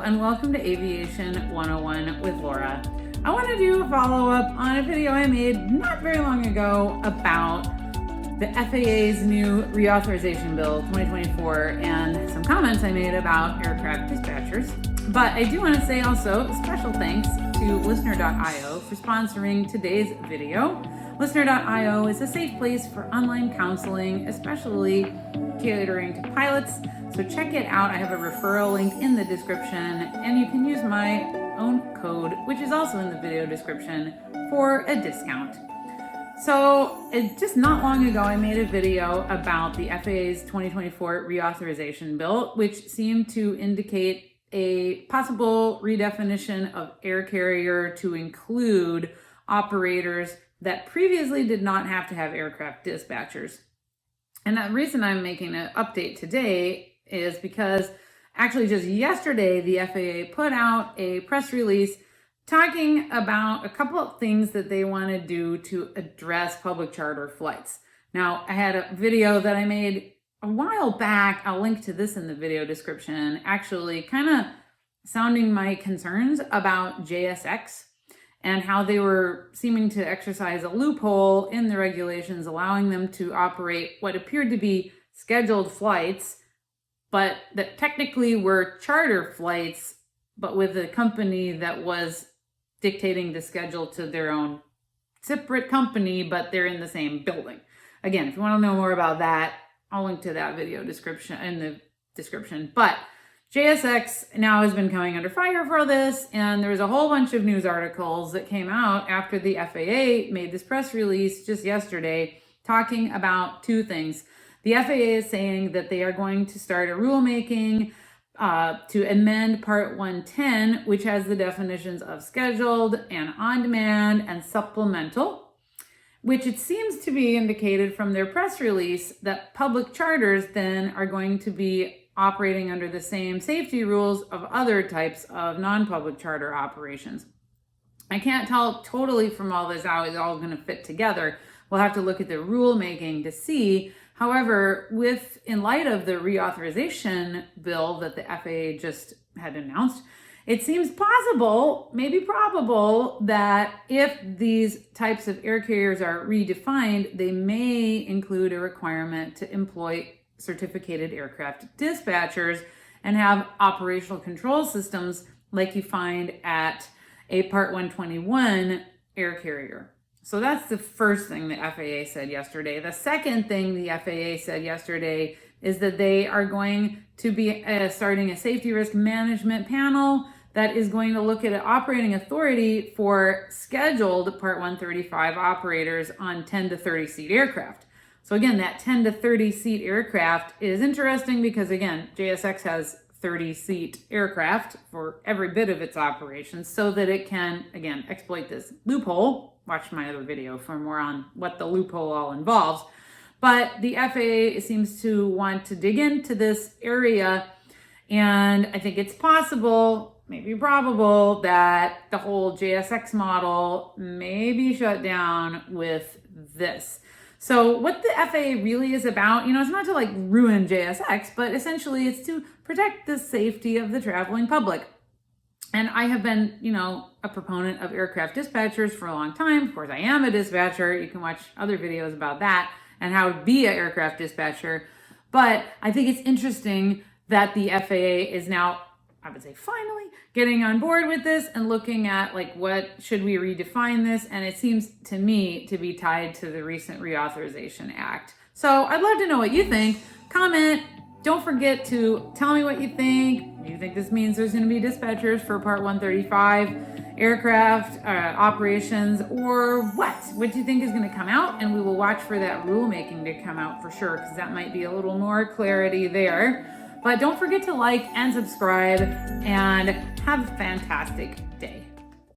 and welcome to Aviation 101 with Laura. I want to do a follow-up on a video I made not very long ago about the FAA's new reauthorization bill 2024 and some comments I made about aircraft dispatchers. But I do want to say also special thanks to Listener.io for sponsoring today's video. Listener.io is a safe place for online counseling, especially catering to pilots. So check it out. I have a referral link in the description, and you can use my own code, which is also in the video description, for a discount. So just not long ago, I made a video about the FAA's 2024 reauthorization bill, which seemed to indicate a possible redefinition of air carrier to include operators that previously did not have to have aircraft dispatchers. And the reason I'm making an update today is because actually just yesterday, the FAA put out a press release talking about a couple of things that they want to do to address public charter flights. Now, I had a video that I made a while back. I'll link to this in the video description, actually kind of sounding my concerns about JSX and how they were seeming to exercise a loophole in the regulations, allowing them to operate what appeared to be scheduled flights, but that technically were charter flights, but with a company that was dictating the schedule to their own separate company, but they're in the same building. Again, if you want to know more about that, I'll link to that video description in the description. But JSX now has been coming under fire for this, and there's a whole bunch of news articles that came out after the FAA made this press release just yesterday talking about two things. The FAA is saying that they are going to start a rulemaking to amend Part 110, which has the definitions of scheduled and on-demand and supplemental, which it seems to be indicated from their press release that public charters then are going to be operating under the same safety rules of other types of non-public charter operations. I can't tell totally from all this how it's all going to fit together. We'll have to look at the rulemaking to see. However, in light of the reauthorization bill that the FAA just had announced, it seems possible, maybe probable, that if these types of air carriers are redefined, they may include a requirement to employ certificated aircraft dispatchers and have operational control systems like you find at a Part 121 air carrier. So that's the first thing the FAA said yesterday. The second thing the FAA said yesterday is that they are going to be starting a safety risk management panel that is going to look at an operating authority for scheduled Part 135 operators on 10 to 30 seat aircraft. So again, that 10 to 30 seat aircraft is interesting because again, JSX has 30 seat aircraft for every bit of its operations so that it can, again, exploit this loophole. Watch my other video for more on what the loophole all involves. But the FAA seems to want to dig into this area, and I think it's possible, maybe probable, that the whole JSX model may be shut down with this. So what the FAA really is about, it's not to like ruin JSX, but essentially it's to protect the safety of the traveling public. And I have been, a proponent of aircraft dispatchers for a long time. Of course, I am a dispatcher. You can watch other videos about that and how to be an aircraft dispatcher. But I think it's interesting that the FAA is now, I would say finally, getting on board with this and looking at what should we redefine this? And it seems to me to be tied to the recent Reauthorization Act. So I'd love to know what you think. Comment. Don't forget to tell me what you think. Do you think this means there's going to be dispatchers for Part 135 aircraft operations, or what? What do you think is going to come out? And we will watch for that rulemaking to come out for sure, because that might be a little more clarity there. But don't forget to like and subscribe, and have a fantastic day.